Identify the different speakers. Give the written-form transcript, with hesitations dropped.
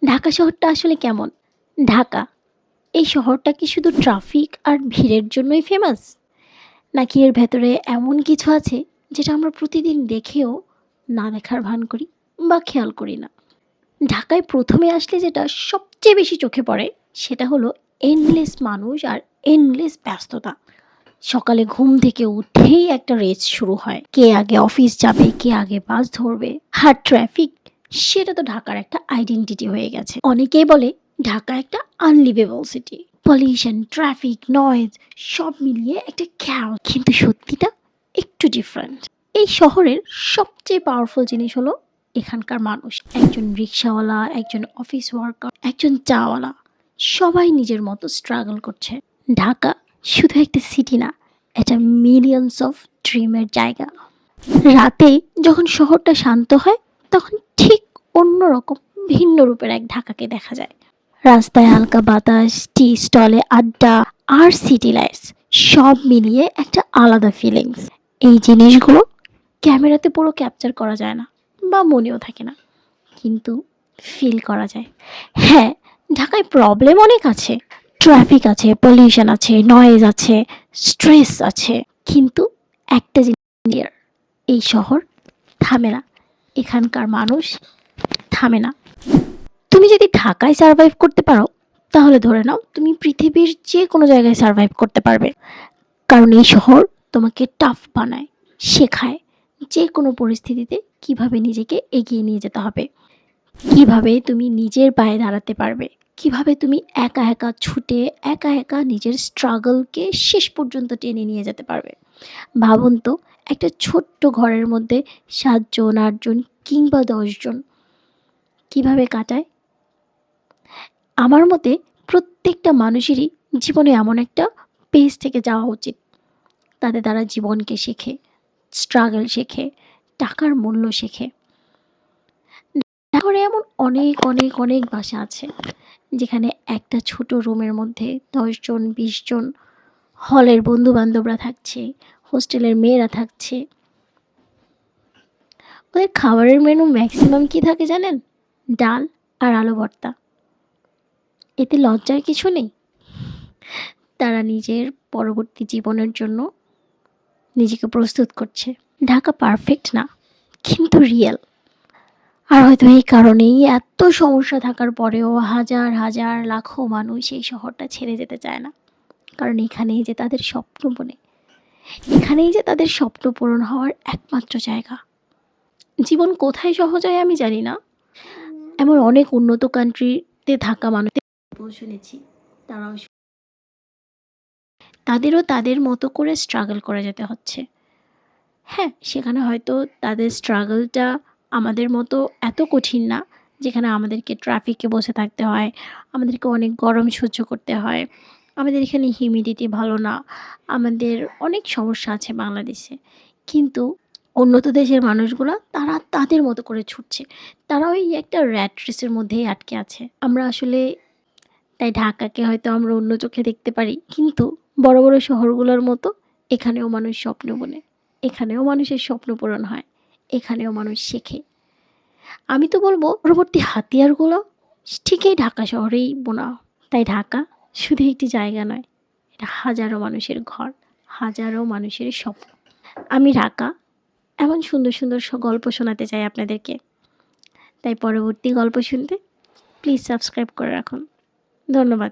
Speaker 1: ঢাকা শহরটা আসলে কেমন? ঢাকা, এই শহরটা কি শুধু ট্রাফিক আর ভিড়ের জন্যই ফেমাস? নাকি এর ভেতরে এমন কিছু আছে যেটা আমরা প্রতিদিন দেখেও না দেখার ভান করি বা খেয়াল করি না? ঢাকায় ১ম এ আসলে যেটা সবচেয়ে বেশি চোখে পড়ে সেটা হলো এন্ডলেস মানুষ আর এন্ডলেস ব্যস্ততা। সকালে ঘুম থেকে উঠেই একটা রেস শুরু হয়। কে আগে অফিস যাবে, কে আগে বাস ধরবে। আর ট্রাফিক, সেটা তো ঢাকার একটা আইডেন্টিটি হয়ে গেছে। অনেকেই বলে ঢাকা একটা আনলিভেবল সিটি। পলিউশন, ট্রাফিক, নয়েজ সব মিলিয়ে একটা খেয়াল। কিন্তু সত্যিটা একটু ডিফারেন্ট। এই শহরের সবচেয়ে পাওয়ারফুল জিনিস হলো এখানকার মানুষ। একজন রিক্সাওয়ালা, একজন অফিস ওয়ার্কার, একজন চাওয়ালা, সবাই নিজের মতো স্ট্রাগল করছে। ঢাকা শুধু একটা সিটি না, এটা মিলিয়নস অফ ড্রিমের জায়গা। রাতে যখন শহরটা শান্ত হয় তখন ঠিক অন্যরকম ভিন্ন রূপের এক ঢাকাকে দেখা যায়। রাস্তায় হালকা বাতাস, টি স্টলে আড্ডা আর সিটি লাইটস সব মিলিয়ে একটা আলাদা ফিলিংস। এই জিনিসগুলো ক্যামেরাতে পুরো ক্যাপচার করা যায় না বা মনেও থাকে না, কিন্তু ফিল করা যায়। হ্যাঁ, ঢাকায় প্রবলেম অনেক আছে। ট্রাফিক আছে, পলিউশন আছে, নয়েজ আছে, স্ট্রেস আছে। কিন্তু একটা জিনিস ক্লিয়ার, এই শহর থামে না। এখানকার মানুষ থামে না। তুমি যদি ঢাকায় সার্ভাইভ করতে পারো, তাহলে ধরে নাও তুমি পৃথিবীর যে কোনো জায়গায় সার্ভাইভ করতে পারবে। কারণ এই শহর তোমাকে টাফ বানায়, শেখায় যে কোনো পরিস্থিতিতে কিভাবে নিজেকে এগিয়ে নিয়ে যেতে হবে। কিভাবে তুমি নিজের পায়ে দাঁড়াতে পারবে, কিভাবে তুমি একা একা ছুটে একা একা নিজের স্ট্রাগলকে শেষ পর্যন্ত টেনে নিয়ে যেতে পারবে। ভাবুন তো, একটা ছোট্ট ঘরের মধ্যে ৭ জন, ৮ জন কিংবা ১০ জন কিভাবে কাটায়। আমার মতে প্রত্যেকটা মানুষেরই জীবনে এমন একটা পেজ থেকে যাওয়া উচিত। তাতে তারা জীবনকে শেখে, স্ট্রাগল শেখে, টাকার মূল্য শেখে। শহরে এমন অনেক অনেক অনেক বাসা আছে যেখানে একটা ছোট রুমের মধ্যে ১০ জন, ২০ জন, হলের বন্ধু বান্ধবরা থাকছে, হোস্টেলের মেয়েরা থাকছে। ওদের খাবারের মেনু ম্যাক্সিমাম কি থাকে জানেন? ডাল আর আলু ভর্তা। এতে লজ্জার কিছু নেই। তারা নিজের পরবর্তী জীবনের জন্য নিজেকে প্রস্তুত করছে। ঢাকা পারফেক্ট না, কিন্তু রিয়েল। আর হয়তো এই কারণেই এত সমস্যা থাকার পরেও হাজার হাজার লাখো মানুষ এই শহরটা ছেড়ে যেতে চায় না। কারণ এখানেই যে তাদের স্বপ্ন বনে, এখানেই যে তাদের স্বপ্ন পূরণ হওয়ার একমাত্র জায়গা। জীবন কোথায় সহজ হয় আমি জানি না। এমন অনেক উন্নত কান্ট্রিতে থাকা মানুষ শুনেছি, তারাও তাদেরও তাদের মতো করে স্ট্রাগল করে যেতে হচ্ছে। হ্যাঁ, সেখানে হয়তো তাদের স্ট্রাগলটা আমাদের মতো এত কঠিন না, যেখানে আমাদেরকে ট্রাফিকে বসে থাকতে হয়, আমাদেরকে অনেক গরম সহ্য করতে হয়, আমাদের এখানে হিউমিডিটি ভালো না, আমাদের অনেক সমস্যা আছে বাংলাদেশে। কিন্তু উন্নত দেশের মানুষগুলা তারা তাদের মতো করে ছুটছে। তারা ওই একটা র্যাট রেসের মধ্যেই আটকে আছে। আমরা আসলে তাই ঢাকাকে হয়তো আমরা অন্য চোখে দেখতে পারি, কিন্তু বড় বড় শহরগুলোর মতো এখানেও মানুষ স্বপ্ন বোনে, এখানেও মানুষের স্বপ্ন পূরণ হয়, এখানেও মানুষ শেখে। আমি তো বলবো পরবর্তী হাতিয়ারগুলো ঠিকই ঢাকা শহরেই বোনা। তাই ঢাকা শুধু একটি জায়গা নয়, এটা হাজারো মানুষের ঘর, হাজারো মানুষের স্বপ্ন। আমি ঢাকা এমন সুন্দর সুন্দর গল্প শোনাতে চাই আপনাদেরকে। তাই পরবর্তী গল্প শুনতে প্লিজ সাবস্ক্রাইব করে রাখুন। ধন্যবাদ।